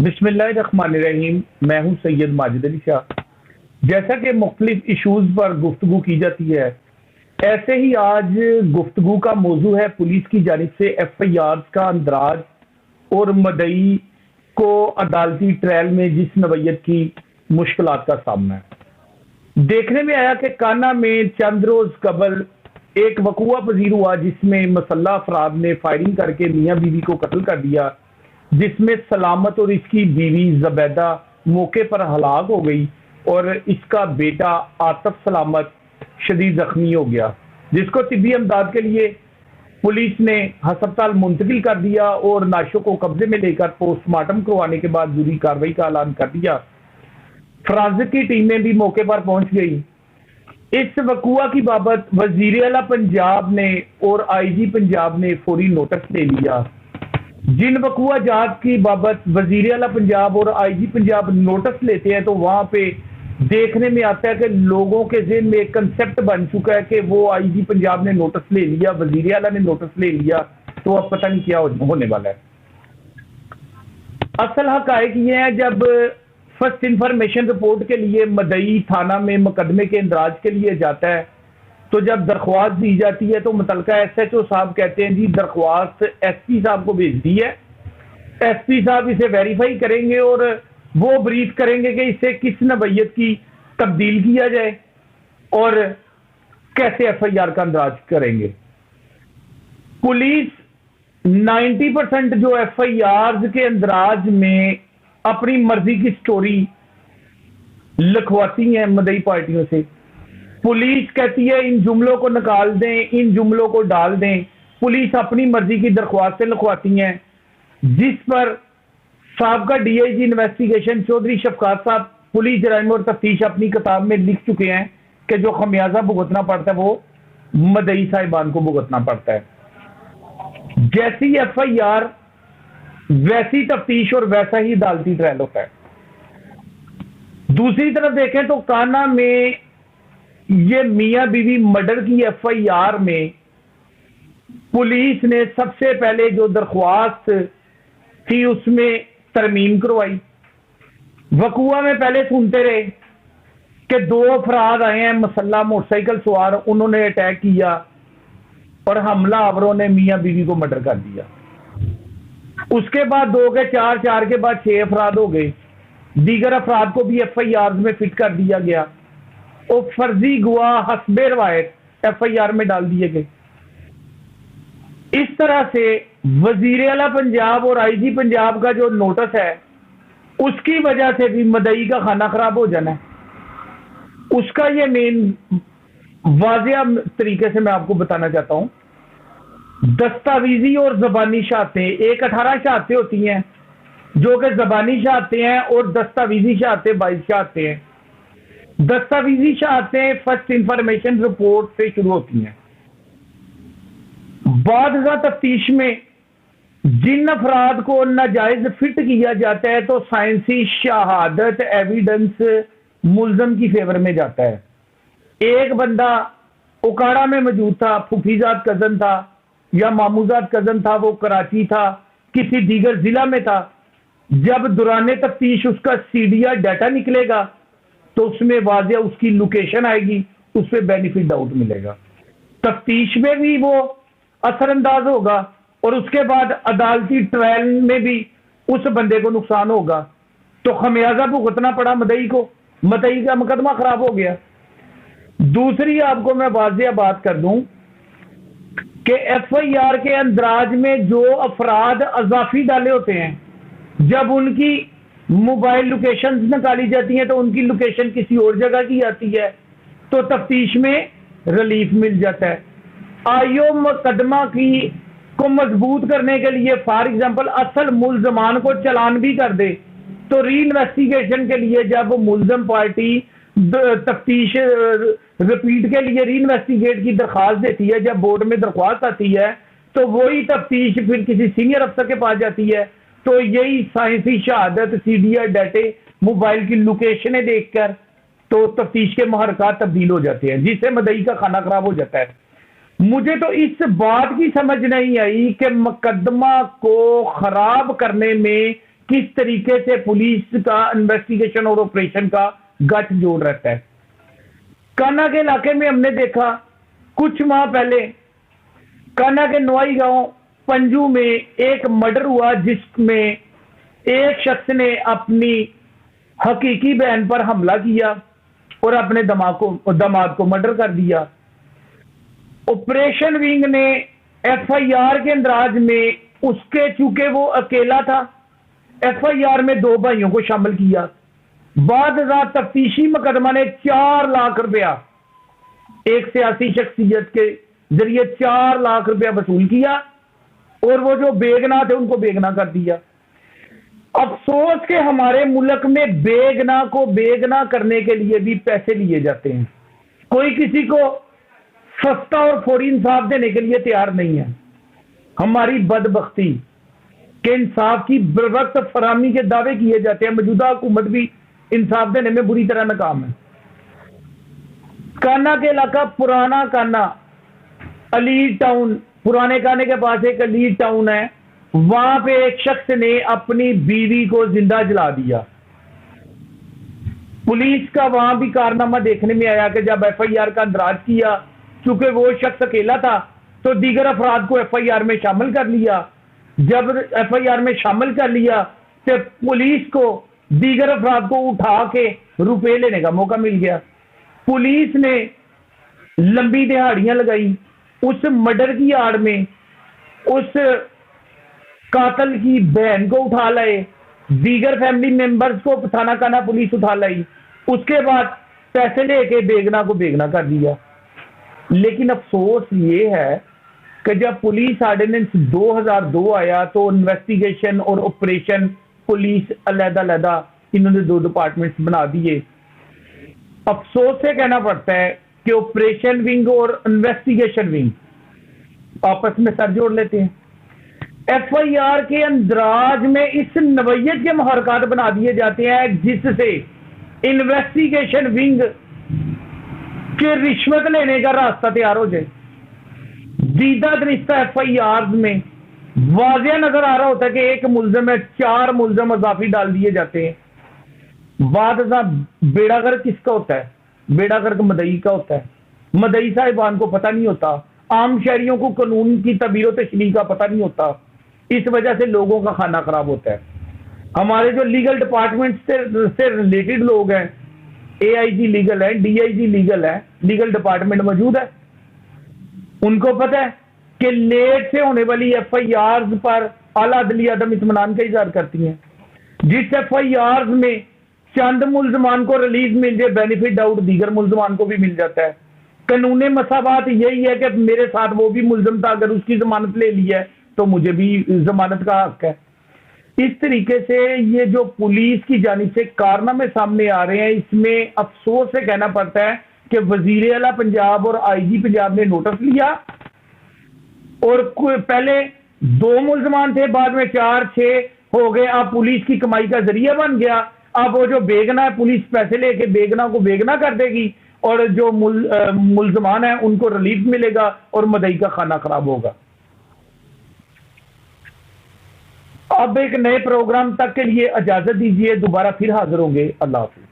बिस्मिल्लाहिर्रहमानिर्रहीम। मैं हूं सैयद माजिद अली शाह। जैसा कि मुख्तलिफ इशूज़ पर गुफ्तगू की जाती है, ऐसे ही आज गुफ्तगू का मौजू है पुलिस की जानिब से FIR का अंदराज और मदई को अदालती ट्रायल में जिस नवैयत की मुश्किलात का सामना है। देखने में आया कि काना में चंद रोज कबल एक वकूआ पजीर हुआ जिसमें मसल्ला अफराद ने फायरिंग करके मियाँ बीवी को कत्ल कर दिया, जिसमें सलामत और इसकी बीवी जबैदा मौके पर हलाक हो गई और इसका बेटा आतफ सलामत शदीद जख्मी हो गया, जिसको तिब्बी इमदाद के लिए पुलिस ने हस्पताल मुंतकिल कर दिया और नाशों को कब्जे में लेकर पोस्टमार्टम करवाने के बाद जरूरी कार्रवाई का ऐलान कर दिया। फ्रांसिक की टीमें भी मौके पर पहुंच गई। इस वकूआ की बाबत वजीर आला पंजाब ने और IG पंजाब ने फौरी नोटिस ले लिया। जिन वकूआ जात की बाबत वजीर आला पंजाब और IG पंजाब नोटिस लेते हैं तो वहां पे देखने में आता है कि लोगों के ज़हन में एक कंसेप्ट बन चुका है कि वो IG पंजाब ने नोटिस ले लिया, वजीर आला ने नोटिस ले लिया, तो अब पता नहीं क्या होने वाला है। असल हकायक ये है, जब फर्स्ट इंफॉर्मेशन रिपोर्ट के लिए मदई थाना में मुकदमे के इंदराज के लिए जाता है, तो जब दरख्वास्त दी जाती है तो मुतलका SHO साहब कहते हैं जी दरख्वास्त SP साहब को भेज दी है, SP साहब इसे वेरीफाई करेंगे और वो ब्रीफ करेंगे कि इसे किस नवैयत की तब्दील किया जाए और कैसे FIR का अंदाज करेंगे। पुलिस 90% जो FIR के अंदराज में अपनी मर्जी की स्टोरी लिखवाती हैं मदई पार्टियों से। पुलिस कहती है इन जुमलों को निकाल दें, इन जुमलों को डाल दें। पुलिस अपनी मर्जी की दरख्वास्तें लिखवाती हैं, जिस पर साबका DIG इन्वेस्टिगेशन चौधरी शफकात साहब पुलिस जराइम और तफ्तीश अपनी किताब में लिख चुके हैं कि जो खमियाजा भुगतना पड़ता है वो मदई साहिबान को भुगतना पड़ता है। जैसी FIR वैसी तफ्तीश और वैसा ही अदालती ट्रायल होता है। दूसरी तरफ देखें तो काना में ये मियां बीवी मर्डर की FIR में पुलिस ने सबसे पहले जो दरख्वास्त थी उसमें तरमीम करवाई। वकूआ में पहले सुनते रहे कि 2 अफराद आए हैं मसल्ला मोटरसाइकिल सवार, उन्होंने अटैक किया और हमलावरों ने मियां बीवी को मर्डर कर दिया। उसके बाद 2 के 4, 4 के बाद 6 अफराद हो गए। दीगर अफराद को भी FIR में फिट कर दिया गया और फर्जी गवाह हस्बे रवायत FIR में डाल दिए गए। इस तरह से वजीर आला पंजाब और IG पंजाब का जो नोटिस है उसकी वजह से भी मदई का खाना खराब हो जाना है। उसका ये मेन वाजिया तरीके से मैं आपको बताना चाहता हूं। दस्तावेजी और जबानी शहादतें, एक 18 शहादतें होती हैं जो कि जबानी शहादतें हैं और दस्तावेजी शहादतें 22 शहादतें हैं। दस्तावेजी शहादतें फर्स्ट इंफॉर्मेशन रिपोर्ट से शुरू होती हैं। बाद तफ्तीश में जिन अफराद को नाजायज फिट किया जाता है तो साइंसी शहादत एविडेंस मुल्जम की फेवर में जाता है। एक बंदा उकाड़ा में मौजूद था, फुफीजात कजन था या मामूजात कजन था, वो कराची था, किसी दीगर जिला में था। जब दौरान तफ्तीश उसका CDR डाटा निकलेगा तो उसमें वाजिया उसकी लोकेशन आएगी, उस पर बेनिफिट डाउट मिलेगा। तफ्तीश में भी वो असरअंदाज होगा और उसके बाद अदालती ट्रायल में भी उस बंदे को नुकसान होगा, तो खमियाजा भुगतना पड़ा मदई को। मदई का मुकदमा खराब हो गया। दूसरी आपको मैं वाजिया बात कर दूं कि FIR के अंदराज में जो अफराद अजाफी डाले होते हैं, जब उनकी मोबाइल लोकेशन निकाली जाती है तो उनकी लोकेशन किसी और जगह की आती है, तो तफ्तीश में रिलीफ मिल जाता है। IO मुकदमा की को मजबूत करने के लिए फॉर एग्जांपल असल मुल्जमान को चालान भी कर दे, तो री इन्वेस्टिगेशन के लिए जब मुल्जम पार्टी तफ्तीश रिपीट के लिए री इन्वेस्टिगेट की दरख्वास्त देती है, जब बोर्ड में दरख्वास्त आती है तो वही तफ्तीश फिर किसी सीनियर अफसर के पास जाती है, तो यही साइंसी शहादत CDR डाटे मोबाइल की लोकेशनें देखकर तो तफ्तीश के महरकात तब्दील हो जाते हैं, जिससे मदई का खाना खराब हो जाता है। मुझे तो इस बात की समझ नहीं आई कि मुकदमा को खराब करने में किस तरीके से पुलिस का इन्वेस्टिगेशन और ऑपरेशन का गठजोड़ रहता है। कान्हा के इलाके में हमने देखा कुछ माह पहले कान्हा के नवाई गांव पंजू में एक मर्डर हुआ, जिसमें एक शख्स ने अपनी हकीकी बहन पर हमला किया और अपने दामाद को मर्डर कर दिया। ऑपरेशन विंग ने एफआईआर के अंदराज में उसके, चूंकि वो अकेला था, एफआईआर में 2 भाइयों को शामिल किया। बाद तफ्तीशी मुकदमा ने 4 लाख रुपया एक सियासी शख्सियत के जरिए 4 लाख रुपया वसूल किया और वो जो बेगना थे उनको बेगना कर दिया। अफसोस के हमारे मुल्क में बेगना को बेगना करने के लिए भी पैसे लिए जाते हैं। कोई किसी को सस्ता और फौरी इंसाफ देने के लिए तैयार नहीं है। हमारी बदबख्ती के इंसाफ की बरवक्त फरामी के दावे किए जाते हैं। मौजूदा हुकूमत भी इंसाफ देने में बुरी तरह नाकाम है। कान्हा के इलाका पुराना कान्हा, अली टाउन, पुराने कान्हे के पास एक अली टाउन है, वहां पे एक शख्स ने अपनी बीवी को जिंदा जला दिया। पुलिस का वहां भी कारनामा देखने में आया कि जब एफआईआर का अंदराज किया, चूंकि वो शख्स अकेला था, तो दीगर अफराद को एफआईआर में शामिल कर लिया। जब एफआईआर में शामिल कर लिया तो पुलिस को दीगर अफराद को उठा के रुपए लेने का मौका मिल गया। पुलिस ने लंबी दिहाड़ियां लगाई, उस मर्डर की आड़ में उस कातल की बहन को उठा लाए, दीगर फैमिली मेंबर्स को थाना कान्हा पुलिस उठा लाई। उसके बाद पैसे लेके बेगना को बेगना कर दिया। लेकिन अफसोस ये है कि जब पुलिस ऑर्डिनेंस 2002 आया तो इन्वेस्टिगेशन और ऑपरेशन पुलिस अलग-अलग इन्होंने 2 डिपार्टमेंट्स बना दिए। अफसोस से कहना पड़ता है कि ऑपरेशन विंग और इन्वेस्टिगेशन विंग आपस में सर जोड़ लेते हैं। एफआईआर के अंदराज में इस नवैयत के मुहरकात बना दिए जाते हैं जिससे इन्वेस्टिगेशन विंग के रिश्वत लेने का रास्ता तैयार हो जाए। दीदा दरिश्ता एफआईआर में वाजिया नजर आ रहा होता है कि एक मुलजम है, 4 मुलजम अजाफी डाल दिए जाते हैं। बाद बेड़ा गर्क किसका होता है? बेड़ा गर्क मदई का होता है। मदई साहिबान को पता नहीं होता, आम शहरियों को कानून की तबीर तशरीह का पता नहीं होता। इस वजह से लोगों का खाना खराब होता है। हमारे जो लीगल डिपार्टमेंट से रिलेटेड लोग हैं, एआईजी लीगल है, डीआईजी लीगल है, लीगल डिपार्टमेंट मौजूद है, उनको पता है कि लेट से होने वाली एफआईआर पर आला अदलिया अदम इत्मीनान का इजहार करती हैं। जिस एफआईआर में चंद मुल्जमान को रिलीज मिल जाए, बेनिफिट डाउट दीगर मुल्जमान को भी मिल जाता है। कानून मसावात यही है कि मेरे साथ वो भी मुल्जम था, अगर उसकी जमानत ले ली है तो मुझे भी जमानत का हक है। इस तरीके से ये जो पुलिस की जानिब से कारनामे सामने आ रहे हैं, इसमें अफसोस से कहना पड़ता है कि वजीर आला पंजाब और आईजी पंजाब ने नोटिस लिया और पहले 2 मुल्जमान थे, बाद में 4-6 हो गए। अब पुलिस की कमाई का जरिया बन गया। अब वो जो बेगना है, पुलिस पैसे लेके बेगना को बेगना कर देगी और जो मुल्जमान है उनको रिलीफ मिलेगा और मदई का खाना खराब होगा। अब एक नए प्रोग्राम तक के लिए इजाजत दीजिए, दोबारा फिर हाजिर होंगे। अल्लाह हाफिज।